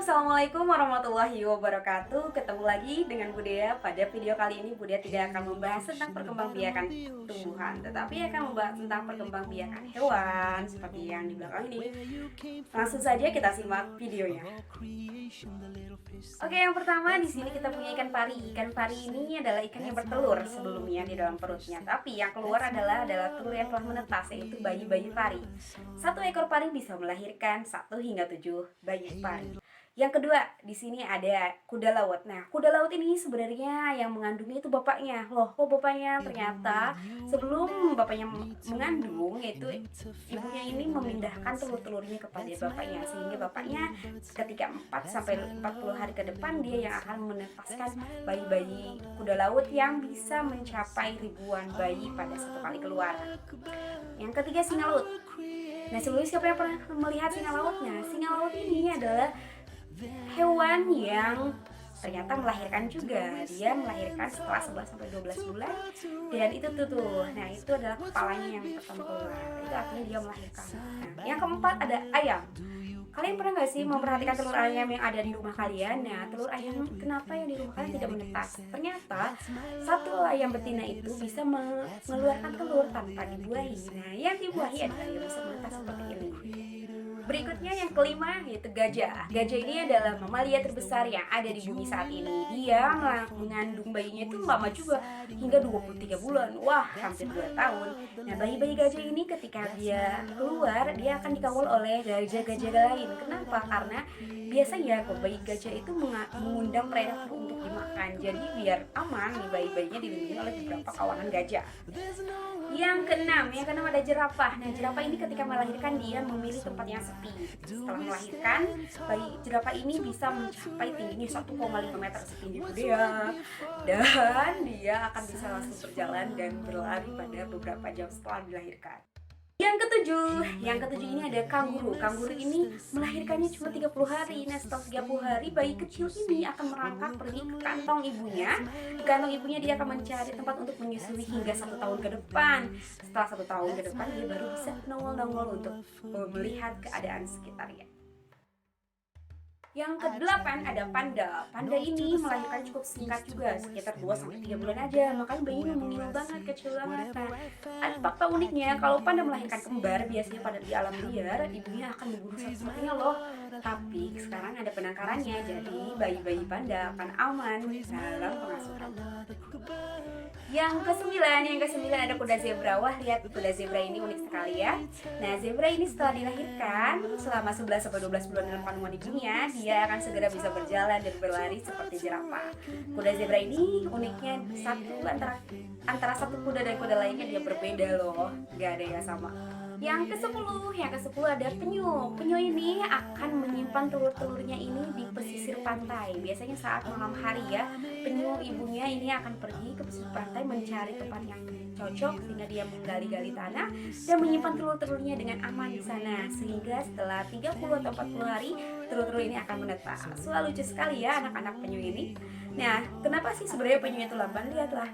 Assalamualaikum warahmatullahi wabarakatuh. Ketemu lagi dengan Budaya. Pada video kali ini Budaya tidak akan membahas tentang perkembangbiakan tumbuhan, tetapi akan membahas tentang perkembangbiakan hewan seperti yang di belakang ini. Langsung saja kita simak videonya. Oke, yang pertama di sini kita punya ikan pari. Ikan pari ini adalah ikan yang bertelur sebelumnya di dalam perutnya, tapi yang keluar adalah telur yang telah menetas, yaitu bayi-bayi pari. Satu ekor pari bisa melahirkan 1 hingga 7 bayi pari. Yang kedua, di sini ada kuda laut. Nah, kuda laut ini sebenarnya yang mengandungnya itu bapaknya. Loh, kok bapaknya? Ternyata sebelum bapaknya mengandung, yaitu ibunya ini memindahkan telur-telurnya kepada bapaknya, sehingga bapaknya ketika 4 sampai 40 hari ke depan dia yang akan menepaskan bayi-bayi kuda laut yang bisa mencapai ribuan bayi pada satu kali keluar. Yang ketiga, singa laut. Nah, sebelumnya siapa yang pernah melihat singa laut? Nah, singa laut ini adalah hewan yang ternyata melahirkan juga. Dia melahirkan setelah 11 sampai 12 bulan. Dan itu tuh. Nah, itu adalah kepalanya yang pertama keluar. Itu artinya dia melahirkan. Nah, yang keempat ada ayam. Kalian pernah nggak sih memperhatikan telur ayam yang ada di rumah kalian? Nah, telur ayam kenapa yang di rumah kalian tidak menetas? Ternyata satu ayam betina itu bisa mengeluarkan telur tanpa dibuahi. Nah, yang dibuahi adalah yang bisa menetas seperti ini. Berikutnya yang kelima yaitu gajah. Gajah ini adalah mamalia terbesar yang ada di bumi saat ini. Dia mengandung bayinya itu lama juga, hingga 23 bulan. Wah, hampir 2 tahun. Nah, bayi-bayi gajah ini ketika dia keluar, dia akan dikawal oleh gajah-gajah lain. Kenapa? Karena biasanya bayi gajah itu mengundang predator untuk dimakan. Jadi biar aman nih, bayi-bayinya dilindungi oleh beberapa kawanan gajah. Yang keenam ada jerapah. Nah, jerapah ini ketika melahirkan dia memilih tempat yang sepi. Setelah melahirkan, bayi jerapah ini bisa mencapai tingginya 1,5 meter setinggi dia, dan dia akan bisa langsung berjalan dan berlari pada beberapa jam setelah dilahirkan. Yang ketujuh ini ada kanguru. Kanguru ini melahirkannya cuma 30 hari. Nah, setelah 30 hari bayi kecil ini akan merangkak pergi ke kantong ibunya. Di kantong ibunya dia akan mencari tempat untuk menyusui hingga 1 tahun ke depan. Setelah 1 tahun ke depan dia baru bisa nongol-nongol untuk melihat keadaan sekitarnya. Yang kedelapan ada panda. Panda ini melahirkan cukup singkat juga, sekitar 2 sampai 3 bulan aja. Makanya bayinya mungil banget, kecil banget. Nah, ada fakta uniknya, kalau panda melahirkan kembar, biasanya pada di alam liar, ibunya akan membunuh satu-satunya loh. Tapi sekarang ada penangkarannya, jadi bayi-bayi panda akan aman dalam pengasuhan. Yang kesembilan ada kuda zebra. Wah, lihat kuda zebra ini unik sekali ya. Nah, zebra ini setelah dilahirkan selama 11 sampai 12 bulan dalam kandungan ibunya, dia akan segera bisa berjalan dan berlari seperti jerapah. Kuda zebra ini uniknya antara satu kuda dan kuda lainnya dia berbeda loh, gak ada yang sama. Yang ke-10 ada penyu. Penyu ini akan menyimpan telur-telurnya ini di pesisir pantai. Biasanya saat malam hari ya, penyu ibunya ini akan pergi ke pesisir pantai mencari tempat yang cocok sehingga dia menggali-gali tanah dan menyimpan telur-telurnya dengan aman di sana, sehingga setelah 30 atau 40 hari telur-telur ini akan menetas. Wah, lucu sekali ya anak-anak penyu ini. Nah, kenapa sih sebenarnya penyu itu lamban? Lihatlah,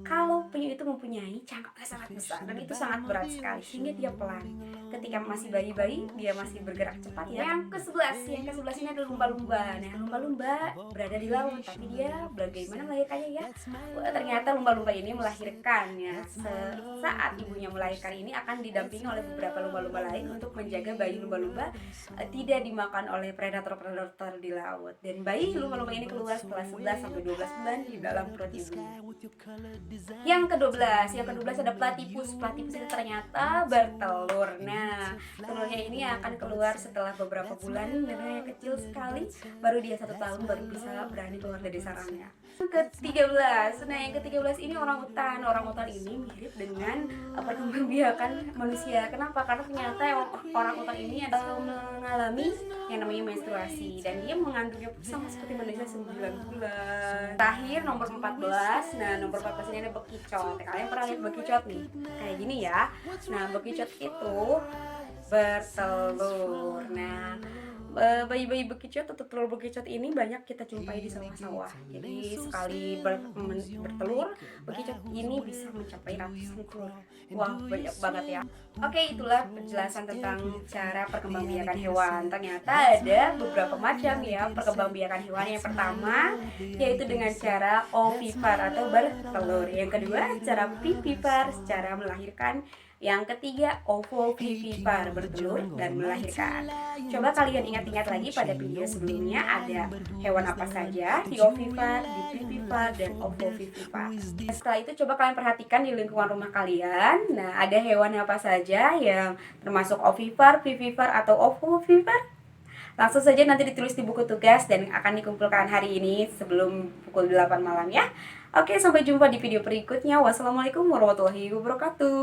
kalau penyu itu mempunyai cangkangnya sangat besar dan itu sangat berat sekali, sehingga dia pelan. Ketika masih bayi-bayi, dia masih bergerak cepat ya. Yang ke-11 ini ada lumba-lumba. Nah, lumba-lumba berada di laut, tapi dia bagaimana melahirkannya ya? Wah, ternyata lumba-lumba ini melahirkan ya. Saat ibunya melahirkan ini akan didampingi oleh beberapa lumba-lumba lain untuk menjaga bayi lumba-lumba tidak dimakan oleh predator-predator di laut. Dan bayi lumba-lumba ini keluar setelah 11 sampai 12 bulan di dalam perut ibunya. Yang ke-12 ada platypus. Platypus itu ternyata bertelur. Nah, telurnya ini akan keluar setelah beberapa bulan dan yang kecil sekali, baru dia 1 tahun baru bisa berani keluar dari sarangnya. Yang ke-13 ini orangutan. Orangutan ini mirip dengan perkembangbiakan manusia. Kenapa? Karena ternyata orangutan ini adalah mengalami yang namanya menstruasi dan dia mengandungnya sama seperti manusia 9 bulan. Terakhir nomor 14. Nah, nomor 14 ini ada bekicot. Kalian pernah lihat bekicot nih? Kayak gini ya. Nah, bekicot itu bertelur. Nah, bayi-bayi bekicot atau telur bekicot ini banyak kita jumpai di sawah-sawah. Jadi sekali bertelur, bekicot ini bisa mencapai ratusan telur. Wah, banyak banget ya. Oke, itulah penjelasan tentang cara perkembangbiakan hewan. Ternyata ada beberapa macam ya perkembangbiakan hewan. Yang pertama yaitu dengan cara ovipar atau bertelur. Yang kedua, cara vivipar, cara melahirkan. Yang ketiga, ovovivipar, bertelur dan melahirkan. Coba kalian ingat-ingat lagi pada video sebelumnya ada hewan apa saja di ovipar, di vivipar, dan ovovivipar. Setelah itu coba kalian perhatikan di lingkungan rumah kalian. Nah, ada hewan apa saja yang termasuk ovipar, vivipar, atau ovovivipar? Langsung saja nanti ditulis di buku tugas dan akan dikumpulkan hari ini sebelum pukul 8 malam ya. Oke, sampai jumpa di video berikutnya. Wassalamualaikum warahmatullahi wabarakatuh.